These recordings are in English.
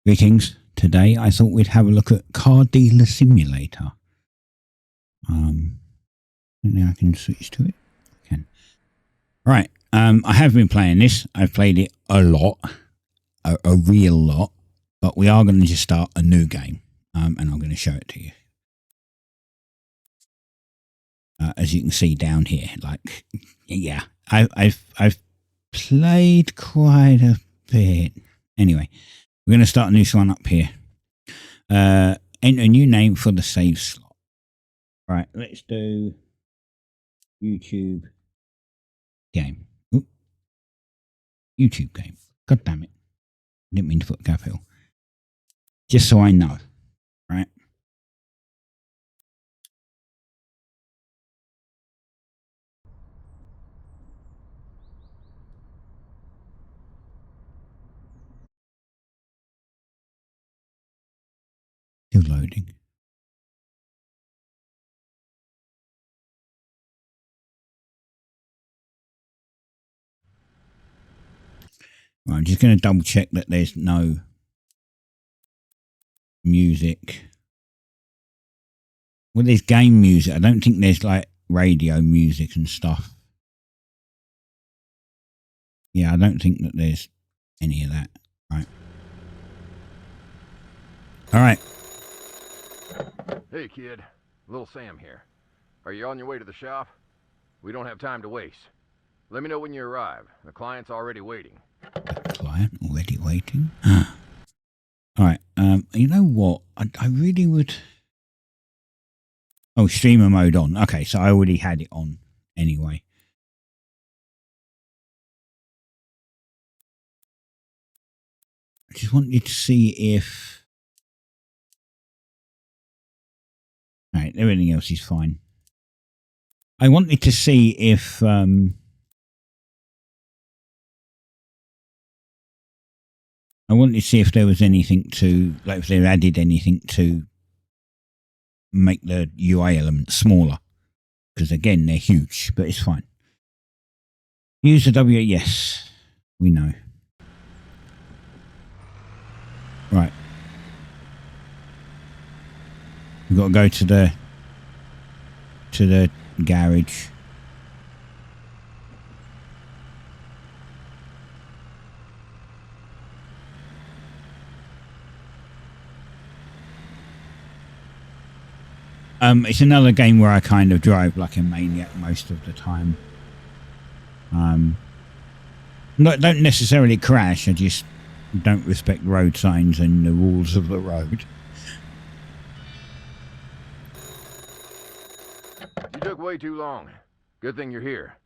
Greetings. Today I thought we'd have a look at Car Dealer Simulator. Now I can switch to it. I can. Right. I have been playing this. I've played it a lot, a real lot, but we are going to just start a new game, and I'm going to show it to you. As you can see down here, like, yeah, I've played quite a bit. Anyway, we're going to start a new one up here. Enter a new name for the save slot. Right, let's do YouTube game. Oop. YouTube game. God damn it. Didn't mean to put a capital. Just so I know. Right. Still loading. Right, I'm just going to double check that there's no music. Well, there's game music. I don't think there's like radio music and stuff. Yeah, I don't think that there's any of that. Right. All right. Hey, kid. Little Sam here. Are you on your way to the shop? We don't have time to waste. Let me know when you arrive. The client's already waiting. Client already waiting? All right. You know what? I really would... Oh, streamer mode on. Okay, so I already had it on anyway. I just wanted to see if... All right, everything else is fine. I wanted to see if... I wanted to see if there was anything to... Like, if they added anything to make the UI elements smaller. Because, again, they're huge, but it's fine. Use the W... Yes, we know. Right. We've got to go to the garage. It's another game where I kind of drive like a maniac most of the time. Don't necessarily crash, I just don't respect road signs and the rules of the road. You took way too long. Good thing you're here.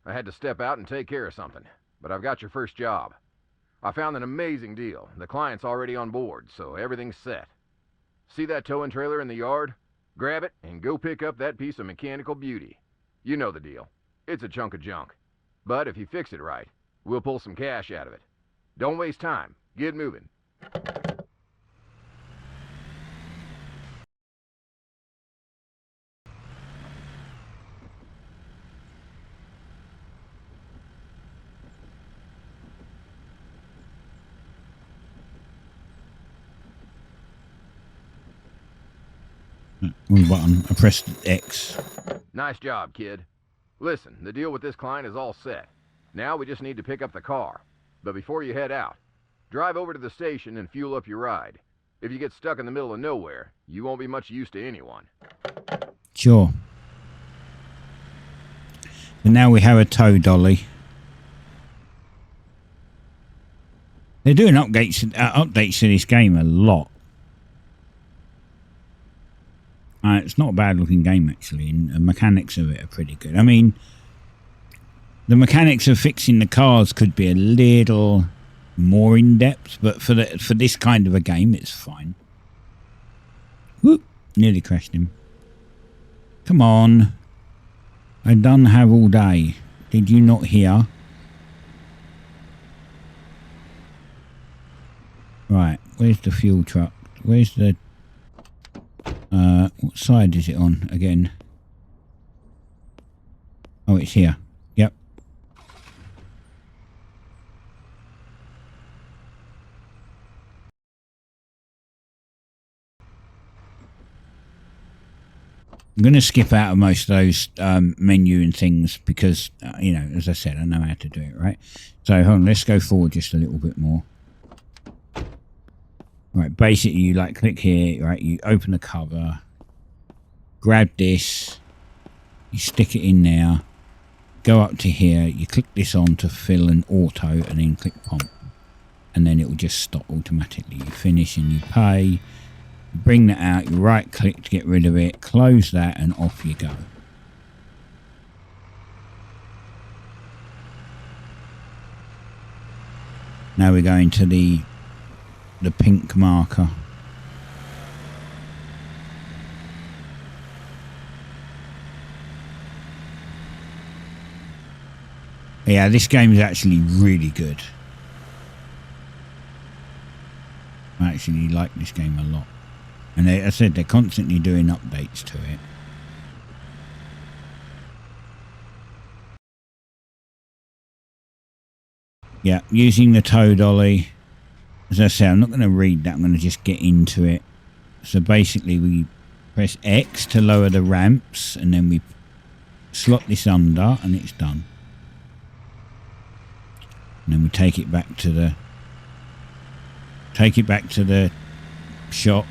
I had to step out and take care of something, but I've got your first job. I found an amazing deal. The client's already on board, so everything's set. See that towing trailer in the yard? Grab it and go pick up that piece of mechanical beauty. You know the deal. It's a chunk of junk. But if you fix it right, we'll pull some cash out of it. Don't waste time. Get moving. Wrong button. I pressed X. Nice job, kid. Listen, the deal with this client is all set. Now we just need to pick up the car. But before you head out, drive over to the station and fuel up your ride. If you get stuck in the middle of nowhere, you won't be much use to anyone. Sure. And now we have a tow dolly. They're doing updates to this game a lot. It's not a bad looking game actually, and the mechanics of it are pretty good. I mean, the mechanics of fixing the cars could be a little more in depth, but for this kind of a game, it's fine. Whoop! Nearly crashed him. Come on! I done have all day. Did you not hear? Right, where's the fuel truck? Where's the... what side is it on again? Oh, it's here. Yep. I'm going to skip out of most of those menu and things because, you know, as I said, I know how to do it, right? So, hold on, let's go forward just a little bit more. Right, basically, you like click here, right? You open the cover, grab this, you stick it in there, go up to here, you click this on to fill an auto, and then click pump. And then it will just stop automatically. You finish and you pay. Bring that out, you right click to get rid of it, close that, and off you go. Now we're going to the pink marker. Yeah, this game is actually really good. I actually like this game a lot. And as I said, they're constantly doing updates to it. Yeah, using the tow dolly. As I say, I'm not going to read that. I'm going to just get into it. So basically, we press X to lower the ramps, and then we slot this under, and it's done. And then we take it back to the shop.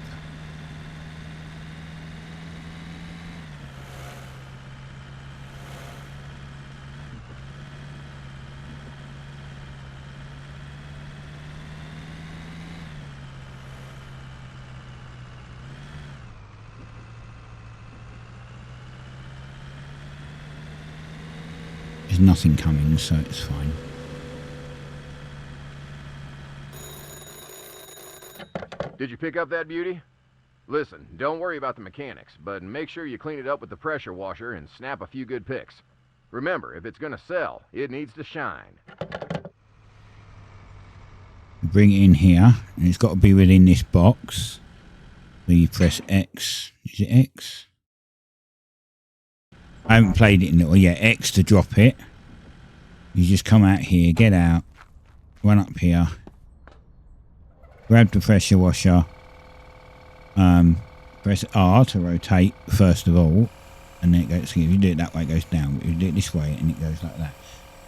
There's nothing coming, so it's fine. Did you pick up that beauty? Listen, don't worry about the mechanics, but make sure you clean it up with the pressure washer and snap a few good pics. Remember, if it's gonna sell, it needs to shine. Bring it in here, and it's got to be within this box. So you press X. Is it X? I haven't played it in it. Well, yeah, X to drop it. You just come out here, get out, run up here, grab the pressure washer, press R to rotate first of all, and then it goes. If you do it that way, it goes down. But if you do it this way, and it goes like that.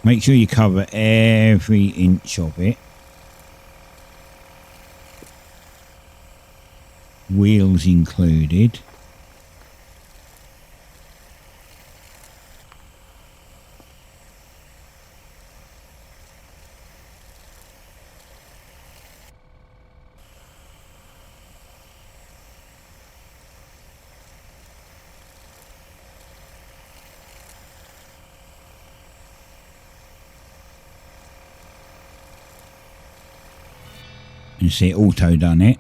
Make sure you cover every inch of it. Wheels included. You see it auto done it.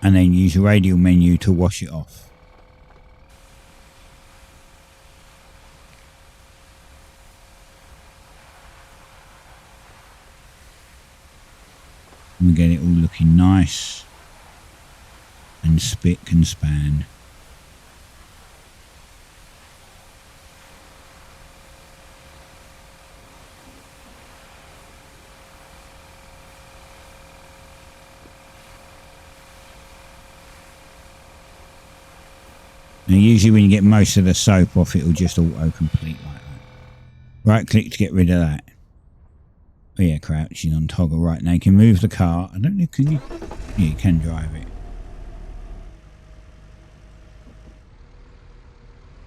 And then use the radial menu to wash it off. And we get it all looking nice and spick and span. Now usually when you get most of the soap off, it will just auto-complete like that. Right click to get rid of that. Oh yeah, crouching on toggle. Right, now you can move the car. I don't know, can you? Yeah, you can drive it.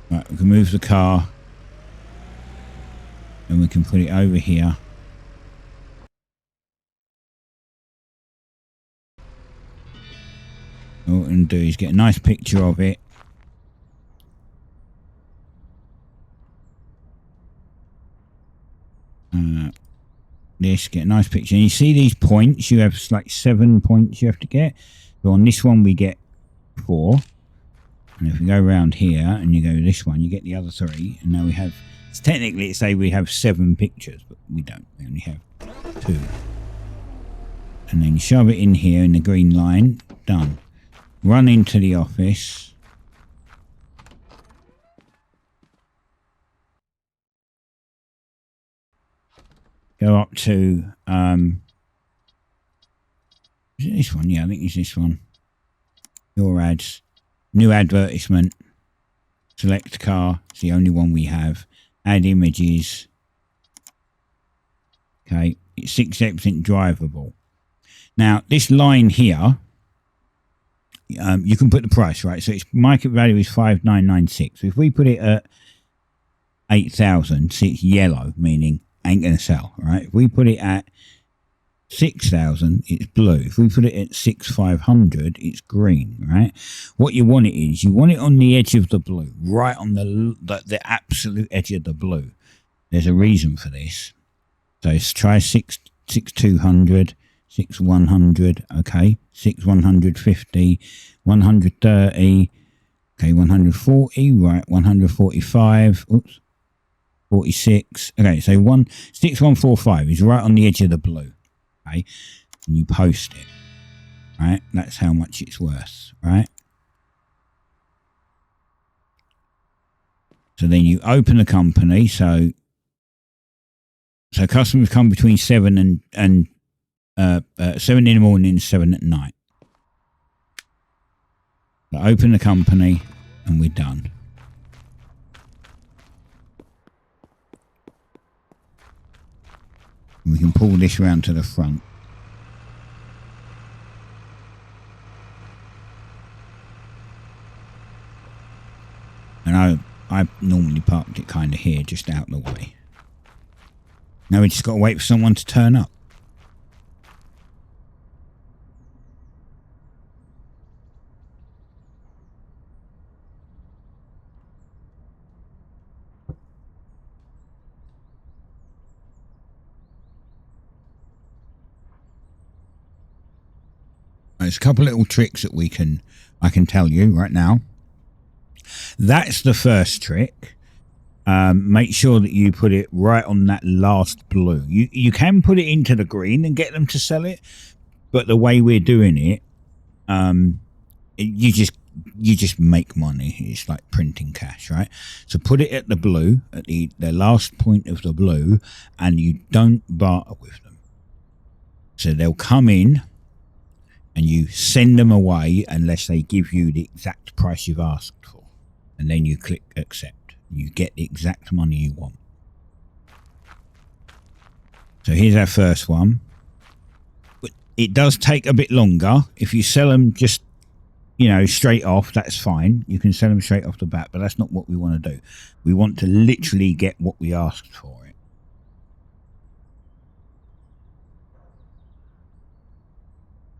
Right, we can move the car. And we can put it over here. All we're going to do is get a nice picture of it. This, get a nice picture. And you see these points, you have like 7 points you have to get. So on this one we get 4. And if we go around here and you go this one, you get the other 3. And now we have, technically it say we have 7 pictures, but we don't. We only have 2. And then shove it in here in the green line. Done. Run into the office. Go up to, is it this one? Yeah, I think it's this one. Your ads. New advertisement. Select car. It's the only one we have. Add images. Okay. It's 68% drivable. Now, this line here, you can put the price, right? So its market value is 5,996. So if we put it at 8,000, see, it's yellow, meaning ain't going to sell, right? If we put it at 6,000, it's blue. If we put it at 6,500, it's green, right? What you want it is, you want it on the edge of the blue, right on the absolute edge of the blue. There's a reason for this. So let's try 6,200, 6,100, okay, 6,150, 130, okay, 140, right, 145, oops, 46, okay, so 6,145 is right on the edge of the blue. Okay, and you post it, right? That's how much it's worth, right? So then you open the company. So customers come between 7 and 7 in the morning and 7 at night. So open the company, and we're done. We can pull this round to the front. And I normally parked it kind of here, just out the way. Now we just got to wait for someone to turn up. There's a couple little tricks that I can tell you right now. That's the first trick. Make sure that you put it right on that last blue. You can put it into the green and get them to sell it, but the way we're doing it, you just make money. It's like printing cash, right? So put it at the blue, at the last point of the blue, and you don't barter with them. So they'll come in, and you send them away unless they give you the exact price you've asked for. And then you click accept. You get the exact money you want. So here's our first one. But it does take a bit longer. If you sell them just, straight off, that's fine. You can sell them straight off the bat, but that's not what we want to do. We want to literally get what we asked for it.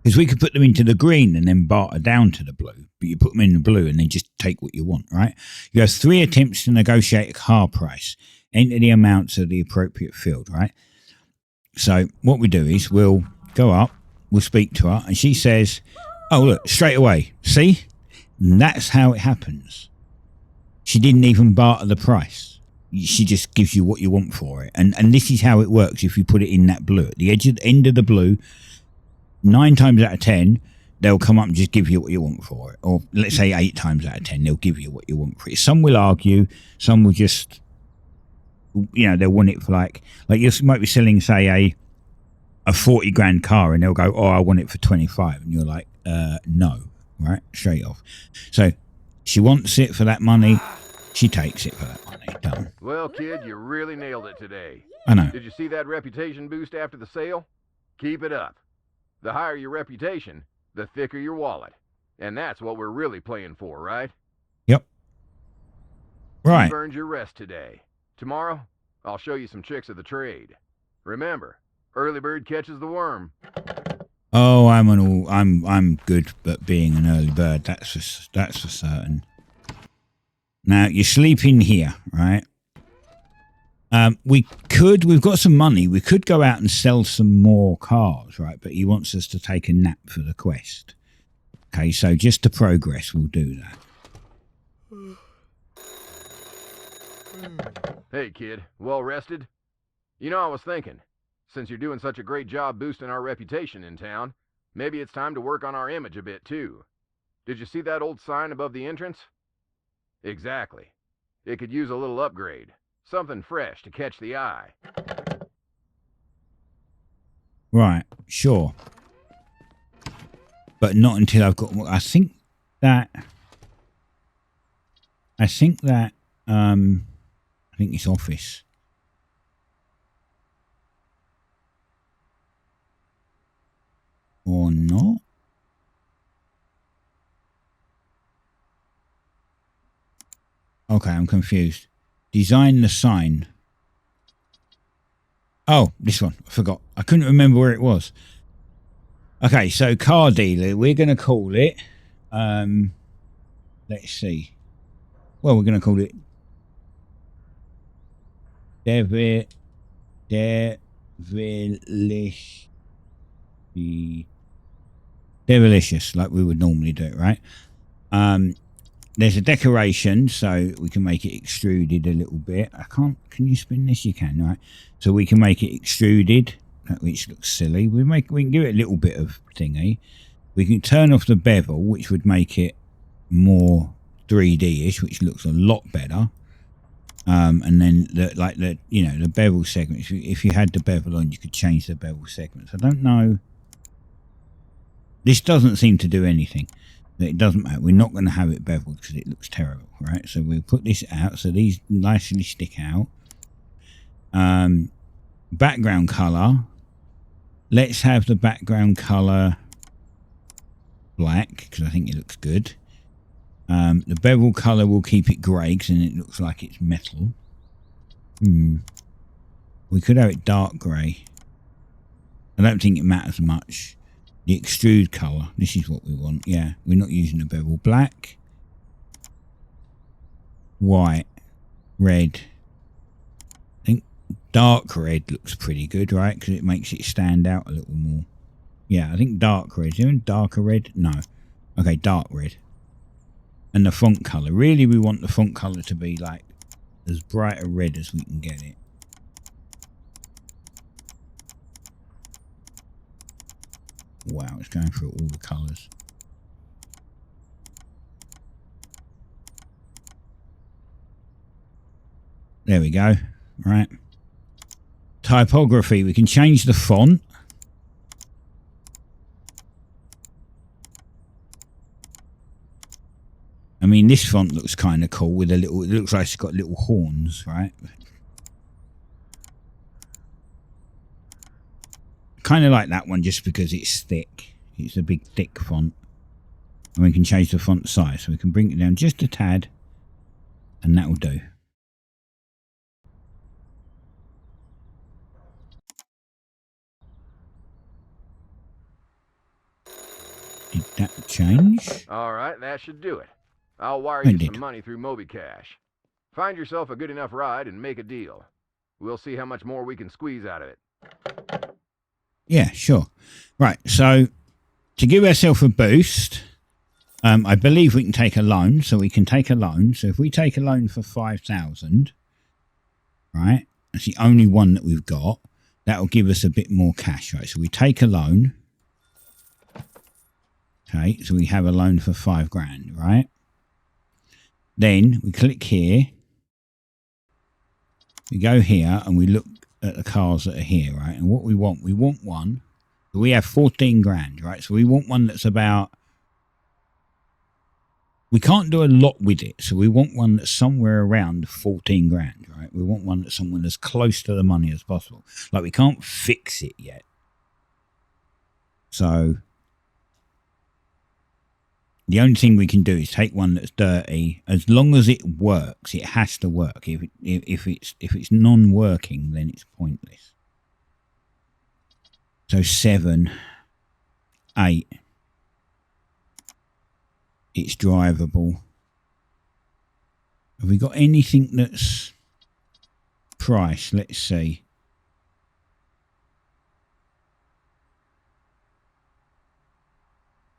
Because we could put them into the green and then barter down to the blue. But you put them in the blue and they just take what you want, right? You have 3 attempts to negotiate a car price. Enter the amounts of the appropriate field, right? So what we do is we'll go up, we'll speak to her, and she says, oh, look, straight away. See? And that's how it happens. She didn't even barter the price. She just gives you what you want for it. And this is how it works if you put it in that blue. At the end of the blue, 9 times out of 10, they'll come up and just give you what you want for it. Or let's say 8 times out of 10, they'll give you what you want for it. Some will argue, some will just, they'll want it for like you might be selling, say, a 40 grand car, and they'll go, oh, I want it for 25. And you're like, no, right? Straight off. So she wants it for that money. She takes it for that money. Done. Well, kid, you really nailed it today. I know. Did you see that reputation boost after the sale? Keep it up. The higher your reputation, the thicker your wallet. And that's what we're really playing for, right? Yep. Right. You've earned your rest today. Tomorrow, I'll show you some tricks of the trade. Remember, early bird catches the worm. Oh, I'm good at being an early bird. That's for certain. Now you're sleeping here, right? We've got some money. We could go out and sell some more cars, right? But he wants us to take a nap for the quest. Okay, so just to progress, we'll do that. Hey, kid, well rested? I was thinking, since you're doing such a great job boosting our reputation in town, maybe it's time to work on our image a bit, too. Did you see that old sign above the entrance? Exactly. It could use a little upgrade. Something fresh to catch the eye. Right, sure. But not until I've got... I think that... I think that I think it's office. Or not. Okay, I'm confused. Design the sign. Oh, this one. I forgot. I couldn't remember where it was. Okay, so car dealer. We're going to call it. Let's see. Well, we're going to call it Devilicious, like we would normally do it, right? There's a decoration, so we can make it extruded a little bit. I can't. Can you spin this? You can, right? So we can make it extruded, which looks silly. We can give it a little bit of thingy. We can turn off the bevel, which would make it more 3D-ish, which looks a lot better. And then the bevel segments. If you had the bevel on, you could change the bevel segments. I don't know. This doesn't seem to do anything. It doesn't matter. We're not going to have it beveled because it looks terrible, right? So we'll put this out so these nicely stick out. Background color. Let's have the background color black because I think it looks good. The bevel color will keep it grey because then it looks like it's metal. We could have it dark grey. I don't think it matters much. The extrude colour. This is what we want. Yeah, we're not using a bevel. Black, white, red. I think dark red looks pretty good, right? Because it makes it stand out a little more. Yeah, I think dark red. Is there any darker red? No. Okay, dark red. And the font colour. Really, we want the font colour to be like as bright a red as we can get it. Wow, it's going through all the colours. There we go. Right. Typography. We can change the font. I mean, this font looks kind of cool with a little... It looks like it's got little horns, right? Kind of like that one just because it's thick. It's a big, thick font. And we can change the font size. So we can bring it down just a tad. And that will do. Did that change? All right, that should do it. I'll wire you some money through MobiCash. Find yourself a good enough ride and make a deal. We'll see how much more we can squeeze out of it. Yeah, sure. Right, so to give ourselves a boost, I believe we can take a loan. So we can take a loan. So if we take a loan for 5,000, right, that's the only one that we've got. That will give us a bit more cash, right? So we take a loan. Okay, so we have a loan for 5 grand, right? Then we click here. We go here and we look at the cars that are here, right? And what we want one. We have 14 grand, right? So we want one that's about... We can't do a lot with it. So we want one that's somewhere around 14 grand, right? We want one that's somewhere as close to the money as possible. Like, we can't fix it yet. So... The only thing we can do is take one that's dirty. As long as it works, it has to work. If it's non-working, then it's pointless. So 7, 8. It's drivable. Have we got anything that's price? Let's see.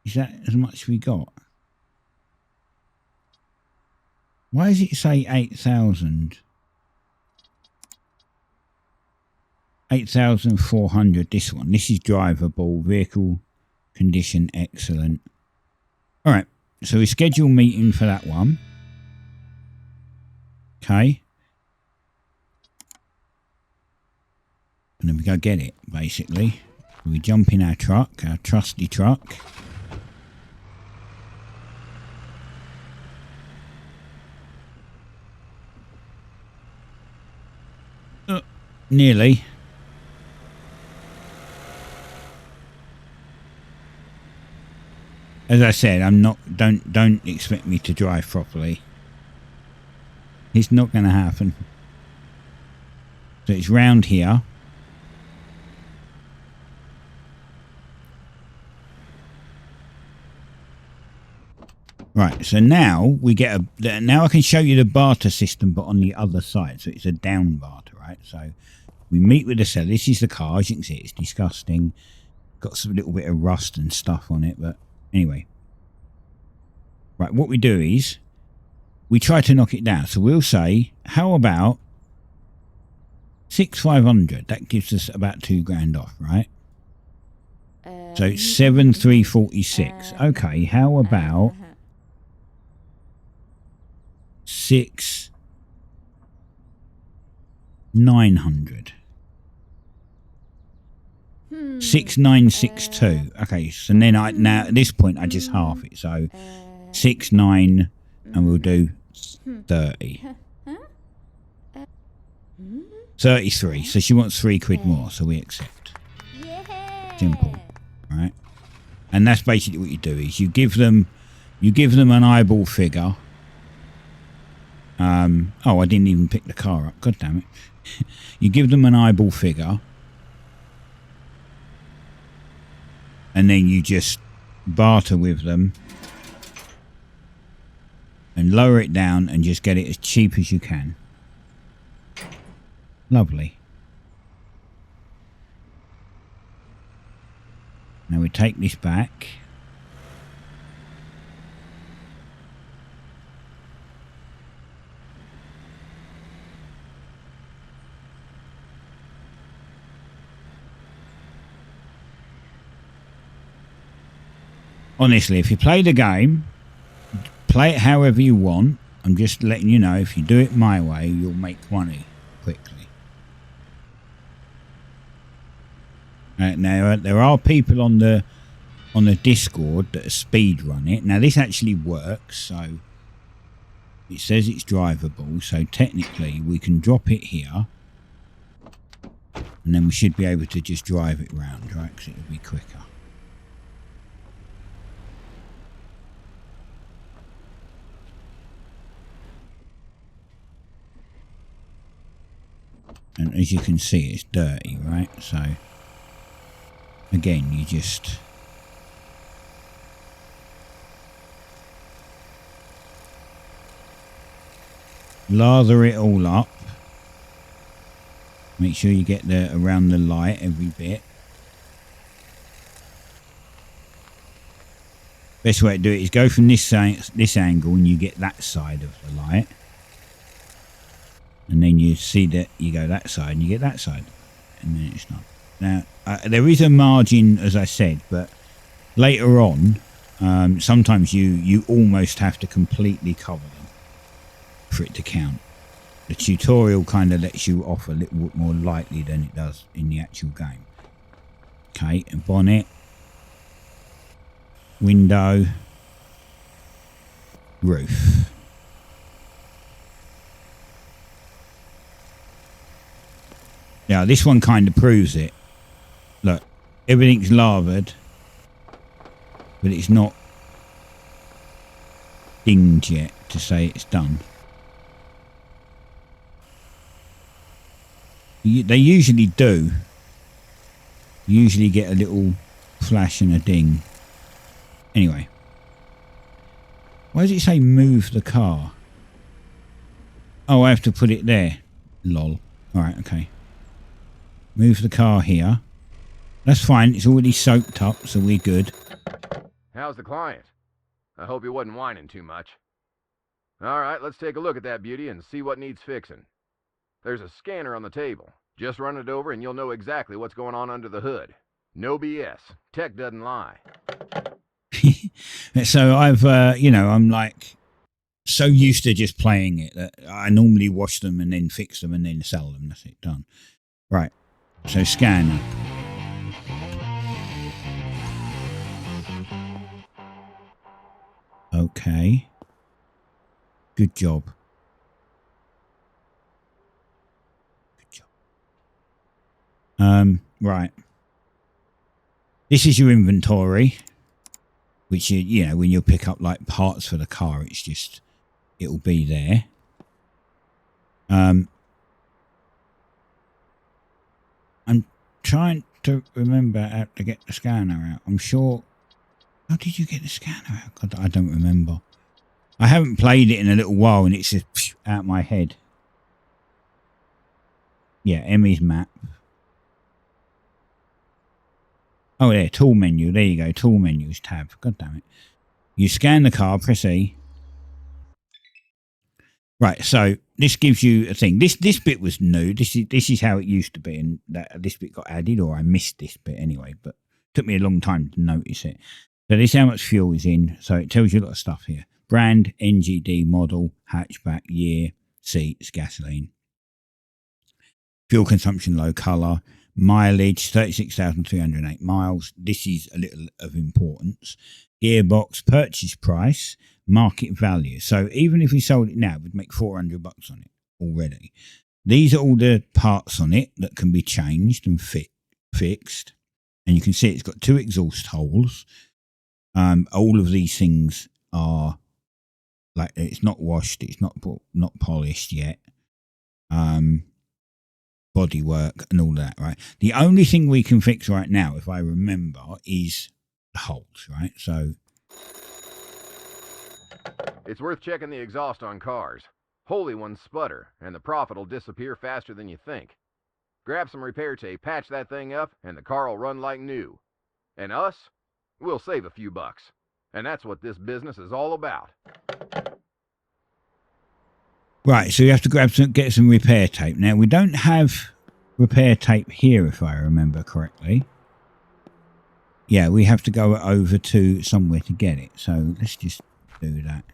Is that as much we got? Why does it say 8,000? 8,400, this one. This is drivable. Vehicle condition excellent. Alright, so we schedule meeting for that one. Okay. And then we go get it, basically. We jump in our truck, our trusty truck. Nearly. As I said, I'm not. Don't expect me to drive properly. It's not going to happen. So it's round here. Right. So now we get a. Now I can show you the barter system, but on the other side. So it's a down barter, right? So we meet with the seller. This is the car. As you can see, it's disgusting. Got some little bit of rust and stuff on it, but anyway. Right, what we do is we try to knock it down. So we'll say, how about 6,500? That gives us about $2,000 off, right? So it's 7,346. Okay, how about 6,900? 6,962. Okay, so then now at this point I just half it. So 6,900, and we'll do 30. 33. So she wants £3 more, so we accept. Simple, right? And that's basically what you do is you give them an eyeball figure. Oh, I didn't even pick the car up. God damn it! You give them an eyeball figure, and then you just barter with them and lower it down and just get it as cheap as you can. Lovely. Now we take this back. Honestly, if you play the game, play it however you want. I'm just letting you know, if you do it my way, you'll make money quickly. Now, there are people on the Discord that speed run it. Now, this actually works, so it says it's drivable. So technically, we can drop it here, and then we should be able to just drive it round, right? Because it'll be quicker. And as you can see, it's dirty, right? So again, you just lather it all up. Make sure you get around the light every bit. Best way to do it is go from this angle and you get that side of the light. And then you see that you go that side and you get that side. And then it's not. Now, there is a margin, as I said, but later on, sometimes you almost have to completely cover them for it to count. The tutorial kind of lets you off a little bit more lightly than it does in the actual game. Okay, a bonnet, window, roof. Now, this one kind of proves it. Look, everything's lathered, but it's not dinged yet to say it's done. They usually do. You usually get a little flash and a ding. Anyway. Why does it say move the car? Oh, I have to put it there. Lol. Alright, okay. Move the car here. That's fine. It's already soaked up, so we're good. How's the client? I hope he wasn't whining too much. Alright, let's take a look at that beauty and see what needs fixing. There's a scanner on the table. Just run it over and you'll know exactly what's going on under the hood. No BS. Tech doesn't lie. So I've, I'm like so used to just playing it that I normally wash them and then fix them and then sell them. That's it, done. Right. So scanner. Okay. Good job. Good job. Right. This is your inventory, which you know when you pick up like parts for the car, it's just it'll be there. I'm trying to remember how to get the scanner out. I'm sure. How did you get the scanner out? God, I don't remember. I haven't played it in a little while, and it's just out my head. Yeah, Emmy's map. Oh, there, tool menu. There you go. Tool menus tab. God damn it. You scan the car, press E. Right, so this gives you a thing. This bit was new. This is how it used to be, and this bit got added, or I missed this bit anyway. But it took me a long time to notice it. So this is how much fuel is in. So it tells you a lot of stuff here: brand, NGD, model, hatchback, year, seats, gasoline, fuel consumption, low, color, mileage, 36,308 miles. This is a little of importance. Gearbox, purchase price, market value. So even if we sold it now, we'd make $400 on it already. These are all the parts on it that can be changed and fixed. And you can see it's got 2 exhaust holes. All of these things are like, it's not washed, it's not polished yet. Bodywork and all that, right? The only thing we can fix right now, if I remember, is the holes, right? So it's worth checking the exhaust on cars. Holy ones sputter, and the profit will disappear faster than you think. Grab some repair tape, patch that thing up, and the car will run like new. And us? We'll save a few bucks. And that's what this business is all about. right, so you have to get some repair tape. Now, we don't have repair tape here, if I remember correctly. Yeah, we have to go over to somewhere to get it. So let's just do that.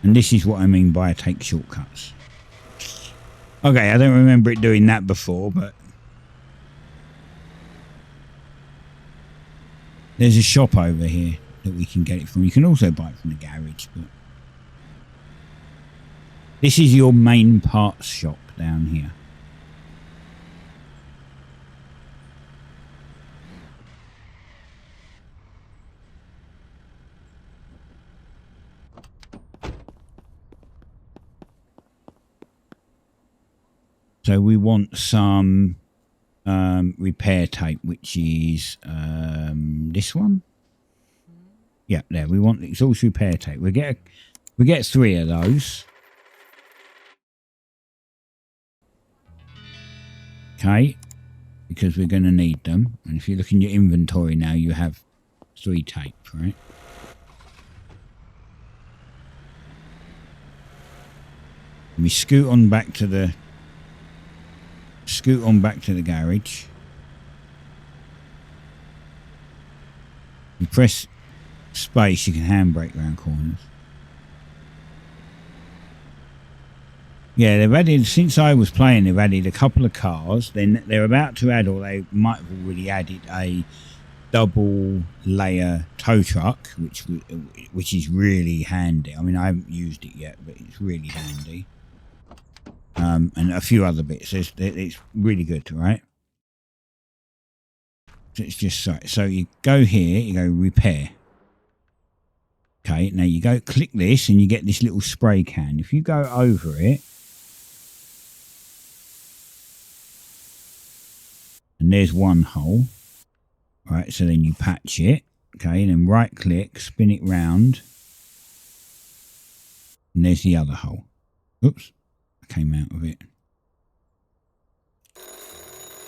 And this is what I mean by take shortcuts. Okay, I don't remember it doing that before, but there's a shop over here that we can get it from. You can also buy it from the garage, but this is your main parts shop down here. So we want some repair tape, which is this one. Yeah, there. We want exhaust repair tape. We get 3 of those. Okay, because we're going to need them. And if you look in your inventory now, you have 3 tape, right? And we scoot on back to the garage. You press space, you can handbrake around corners. Yeah, they've added, since I was playing, they've added a couple of cars. Then they're about to add, or they might have already added, a double layer tow truck, which is really handy. I mean, I haven't used it yet, but it's really handy. And a few other bits. It's really good, right? So it's just so you go here, you go repair. Okay, now you go click this and you get this little spray can. If you go over it, and there's one hole, right? So then you patch it, okay, and then right click, spin it round, and there's the other hole. Oops, I came out of it.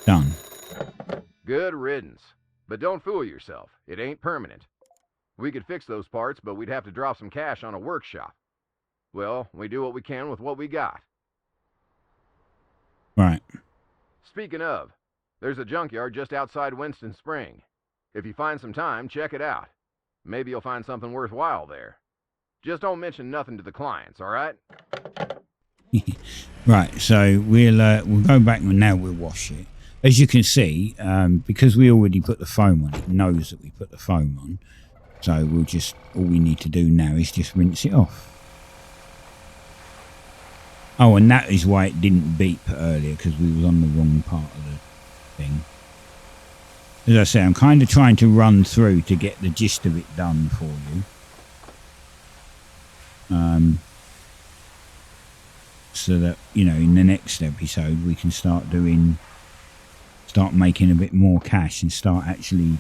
Done. Good riddance. But don't fool yourself. It ain't permanent. We could fix those parts, but we'd have to drop some cash on a workshop. Well, we do what we can with what we got. Right. Speaking of, there's a junkyard just outside Winston Spring. If you find some time, check it out. Maybe you'll find something worthwhile there. Just don't mention nothing to the clients, all right? Right, so we'll go back and now we'll wash it. As you can see, because we already put the foam on, it knows that we put the foam on. So all we need to do now is just rinse it off. Oh, and that is why it didn't beep earlier, because we was on the wrong part of the thing. As I say, I'm kind of trying to run through to get the gist of it done for you. So that, you know, in the next episode we can start making a bit more cash and start actually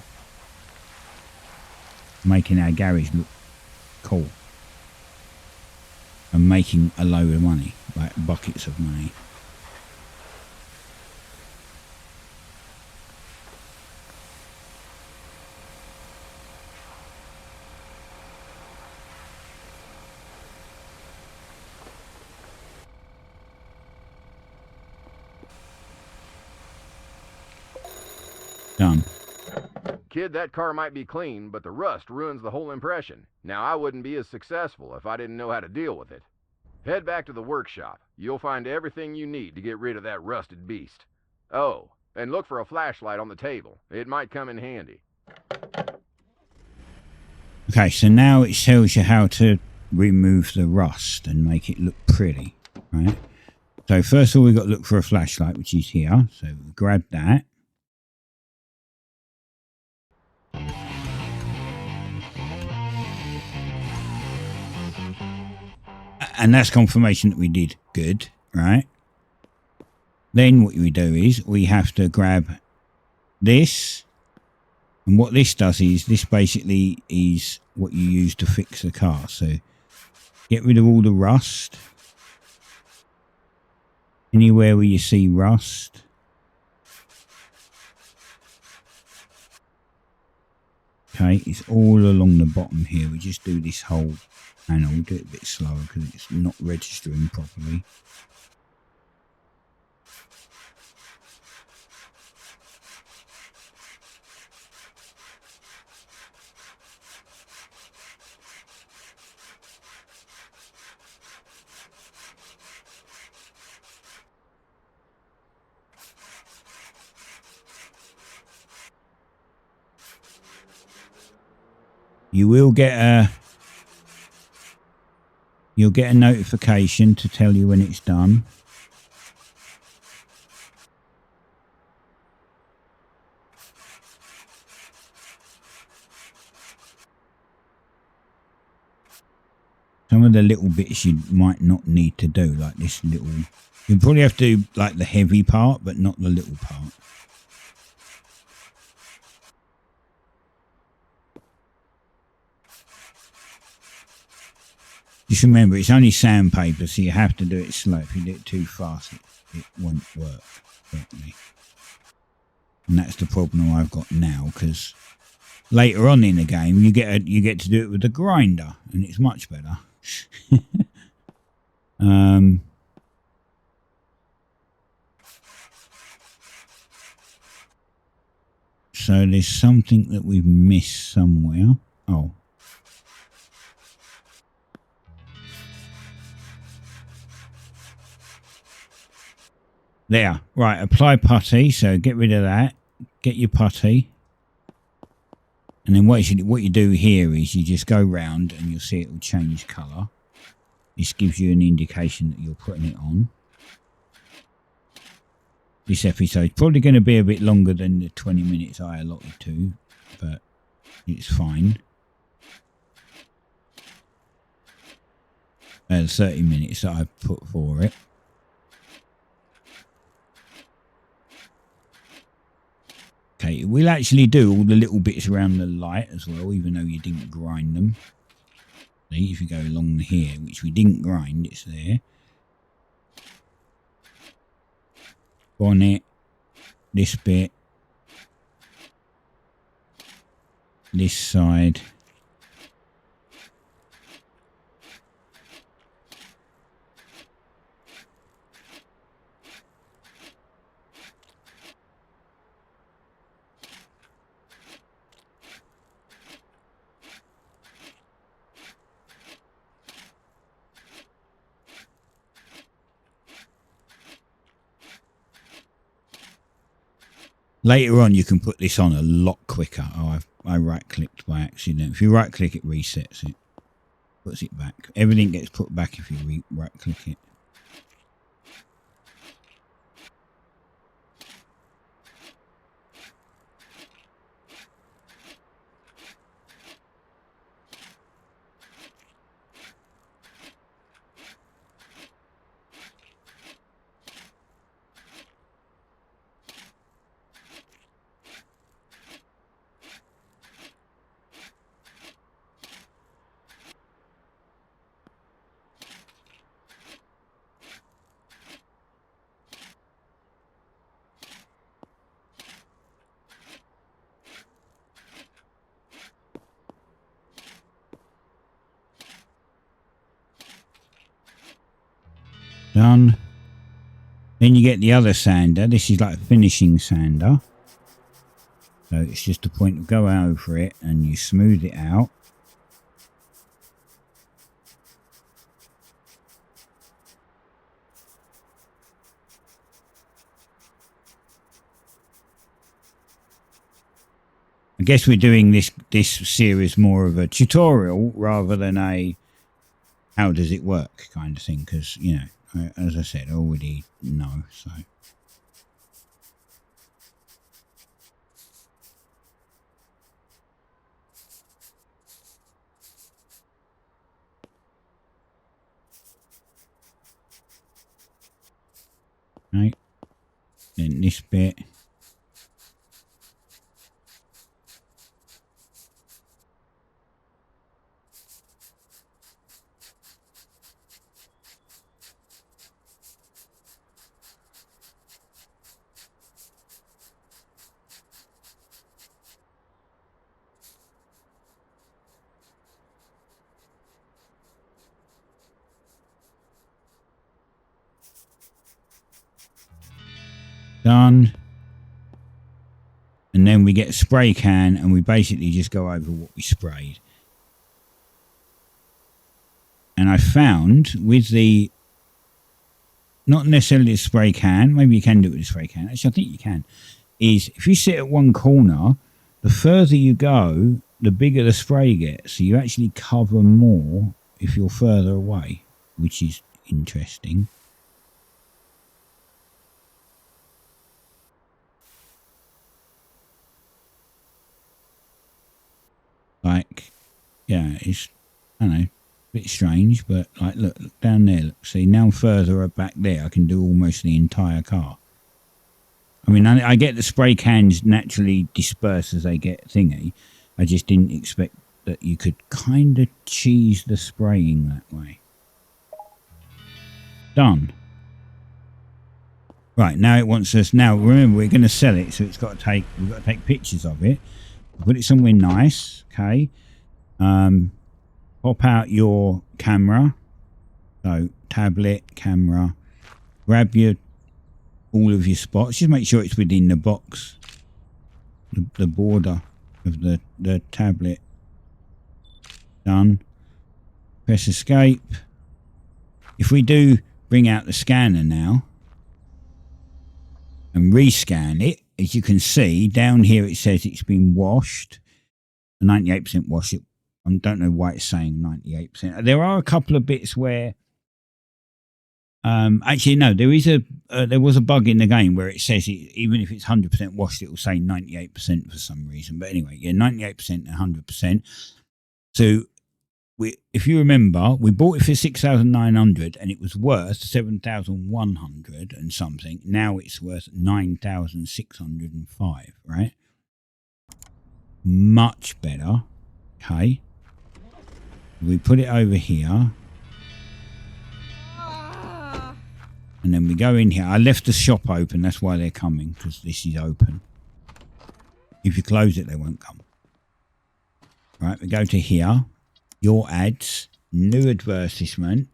making our garage look cool. And making a load of money, like buckets of money. Done. Kid, that car might be clean, but the rust ruins the whole impression. Now, I wouldn't be as successful if I didn't know how to deal with it. Head back to the workshop. You'll find everything you need to get rid of that rusted beast. Oh, and look for a flashlight on the table. It might come in handy. Okay, so now it tells you how to remove the rust and make it look pretty, right? So first of all, we've got to look for a flashlight, which is here. So grab that. And that's confirmation that we did good, right? Then what we do is we have to grab this. And what this does is, this basically is what you use to fix the car. So get rid of all the rust. Anywhere where you see rust. Okay, it's all along the bottom here. We just do this whole panel. We'll do it a bit slower because it's not registering properly. You will get you'll get a notification to tell you when it's done. Some of the little bits you might not need to do, like this little, you'll probably have to do like the heavy part, but not the little part. Just remember, it's only sandpaper, so you have to do it slow. If you do it too fast, it won't work correctly. And that's the problem I've got now, because later on in the game, you get to do it with a grinder, and it's much better. So there's something that we've missed somewhere. Oh. There. Right, apply putty. So get rid of that. Get your putty. And then what you do here is you just go round and you'll see it will change colour. This gives you an indication that you're putting it on. This episode's probably going to be a bit longer than the 20 minutes I allotted to, but it's fine. 30 minutes that I've put for it. Okay, it will actually do all the little bits around the light as well, even though you didn't grind them. See, if you go along here, which we didn't grind, it's there. Bonnet, this bit, this side. Later on, you can put this on a lot quicker. Oh, I right-clicked by accident. If you right-click, it resets it. Puts it back. Everything gets put back if you right-click it. Done. Then you get the other sander. This is like a finishing sander. So it's just a point of go over it and you smooth it out. I guess we're doing this series more of a tutorial rather than a how does it work kind of thing, because, you know, as I said, I already know. So right, then this bit. Done. And then we get a spray can and we basically just go over what we sprayed. And I found with the, not necessarily a spray can, maybe you can do it with a spray can, actually I think you can, is if you sit at one corner, the further you go, the bigger the spray gets. So you actually cover more if you're further away, which is interesting. Like, yeah, it's, I don't know, a bit strange, but like, look down there. Look, see, now further back there, I can do almost the entire car. I mean, I get the spray cans naturally disperse as they get thingy. I just didn't expect that you could kind of cheese the spraying that way. Done. Right, now it wants us. Now remember, we're going to sell it, so we've got to take pictures of it. Put it somewhere nice, okay. Pop out your camera, so tablet, camera. Grab all of your spots. Just make sure it's within the box, the border of the tablet. Done. Press escape. If we do bring out the scanner now and rescan it, as you can see down here it says it's been washed, 98% wash. I don't know why it's saying 98%. There are a couple of bits where actually no, there was a bug in the game where it says even if it's 100% washed, it will say 98% for some reason. But anyway, yeah, 98% and 100%. So if you remember, we bought it for 6,900 and it was worth 7,100 and something. Now it's worth 9,605, right? Much better. Okay. We put it over here. And then we go in here. I left the shop open. That's why they're coming, because this is open. If you close it, they won't come. Right, we go to here. Your ads. New advertisement.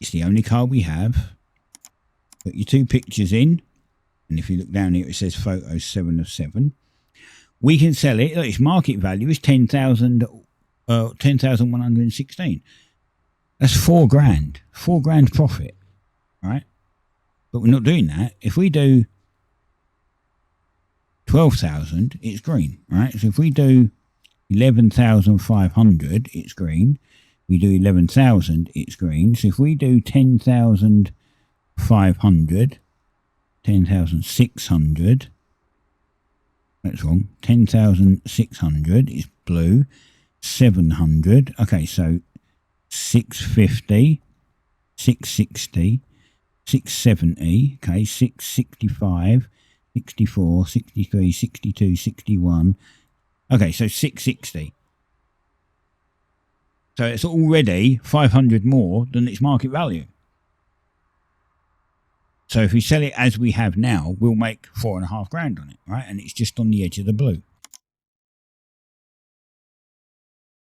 It's the only car we have. Put your 2 pictures in. And if you look down here, it says photos 7 of 7. We can sell it. Look, its market value is 10,116. That's $4,000. $4,000 profit. Right? But we're not doing that. If we do 12,000, it's green, right? So if we do 11,500, it's green. We do 11,000, it's green. So if we do 10,500, 10,600, that's wrong. 10,600 is blue. 700. Okay, so 650, 660. 670, okay, 665, 64, 63, 62, 61. Okay, so 660. So it's already 500 more than its market value. So if we sell it as we have now, we'll make $4,500 on it, right? And it's just on the edge of the blue.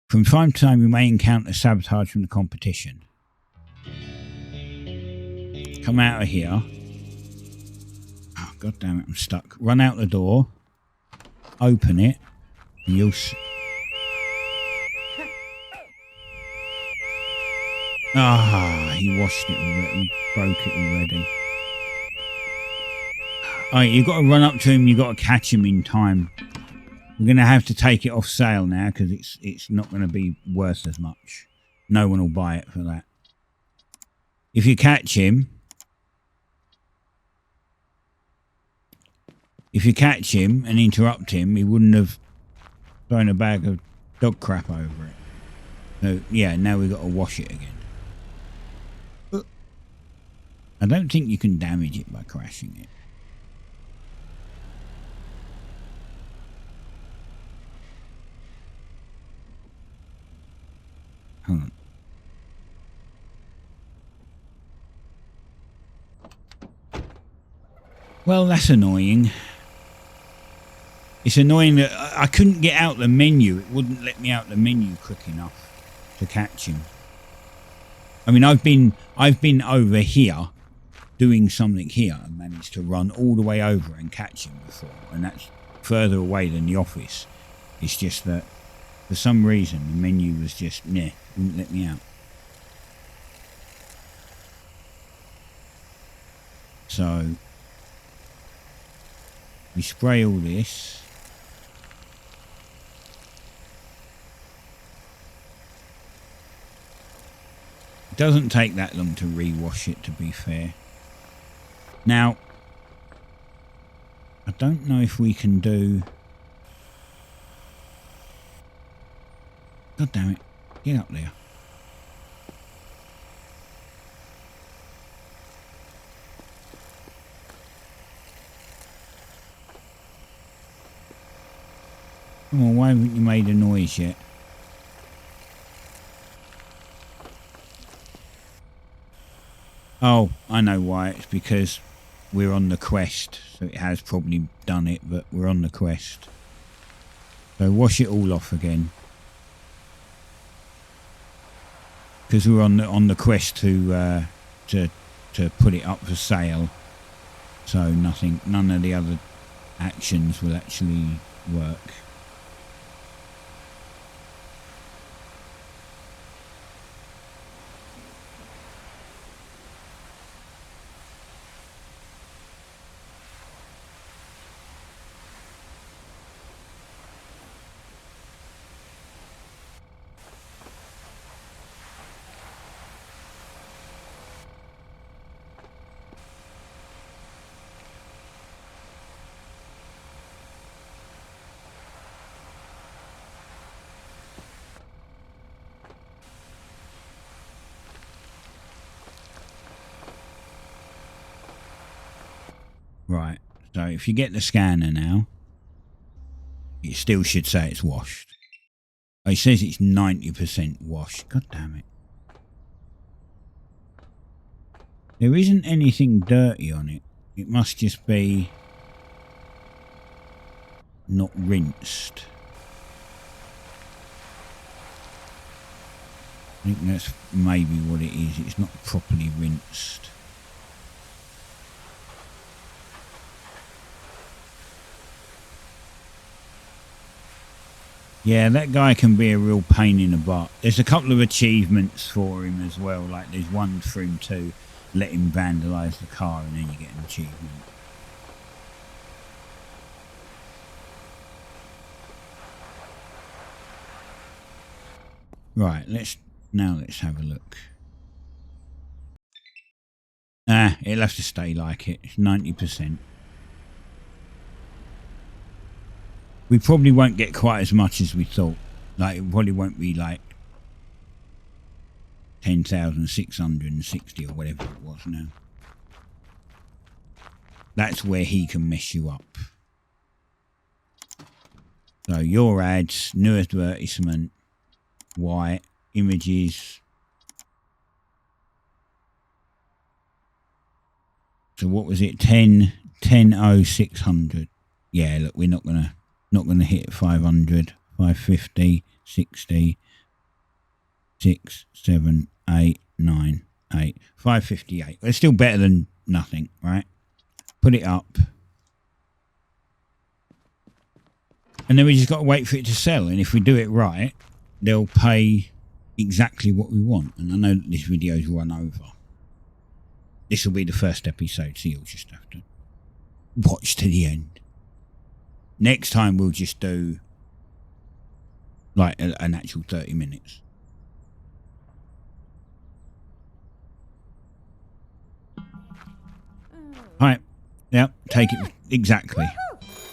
From time to time, we may encounter sabotage from the competition. Come out of here. Oh, God damn it, I'm stuck. Run out the door. Open it. And you'll... he washed it already. He broke it already. Alright, you've got to run up to him. You've got to catch him in time. We're going to have to take it off sale now because it's not going to be worth as much. No one will buy it for that. If you catch him... If you catch him and interrupt him, he wouldn't have thrown a bag of dog crap over it. So, yeah, now we've got to wash it again. I don't think you can damage it by crashing it. Hold on. Well, that's annoying. It's annoying that I couldn't get out the menu. It wouldn't let me out the menu quick enough to catch him. I mean, I've been over here doing something here and managed to run all the way over and catch him before, and that's further away than the office. It's just that for some reason the menu was just wouldn't let me out. So we spray all this. It doesn't take that long to rewash it, to be fair. Now, I don't know if we can do... God damn it. Get up there. Come on, why haven't you made a noise yet? Oh, I know why. It's because we're on the quest. So it has probably done it, but we're on the quest. So wash it all off again. Because we're on the quest to put it up for sale. So none of the other actions will actually work. Right, so if you get the scanner now, it still should say it's washed. Oh, it says it's 90% washed. God damn it. There isn't anything dirty on it. It must just be not rinsed. I think that's maybe what it is. It's not properly rinsed. Yeah, that guy can be a real pain in the butt. There's a couple of achievements for him as well. Like there's one for him to let him vandalise the car and then you get an achievement. Right, let's have a look. It'll have to stay like it. It's 90%. We probably won't get quite as much as we thought. Like, it probably won't be like 10,660 or whatever it was now. That's where he can mess you up. So, your ads, new advertisement, white, images. So, what was it? 10,0600. Yeah, look, we're not gonna hit 500, 550, 60, 6, 7, 8, 9, 8, 558. It's still better than nothing, right? Put it up. And then we just got to wait for it to sell. And if we do it right, they'll pay exactly what we want. And I know that this video's run over. This will be the first episode, so you'll just have to watch to the end. Next time we'll just do like an actual 30 minutes. Alright. Yep, take it exactly.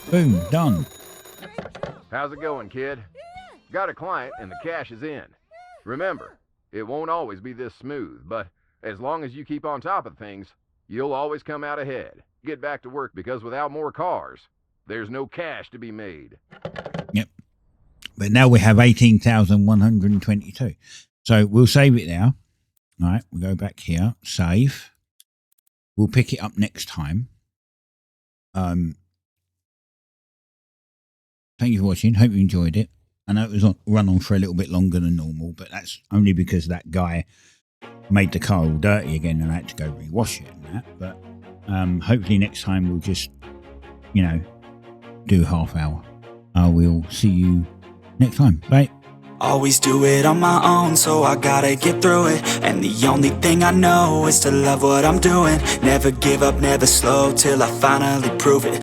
Boom, done. How's it going, kid? Got a client and the cash is in. Remember, it won't always be this smooth, but as long as you keep on top of things, you'll always come out ahead. Get back to work, because without more cars, there's no cash to be made. Yep. But now we have 18,122. So we'll save it now. All right, we'll go back here, save. We'll pick it up next time. Thank you for watching. Hope you enjoyed it. I know it was run on for a little bit longer than normal, but that's only because that guy made the car all dirty again and I had to go rewash it and that. But hopefully next time we'll just, you know, do half hour. I will see you next time. Bye. Always do it on my own, so I gotta get through it. And the only thing I know is to love what I'm doing. Never give up, never slow, till I finally prove it.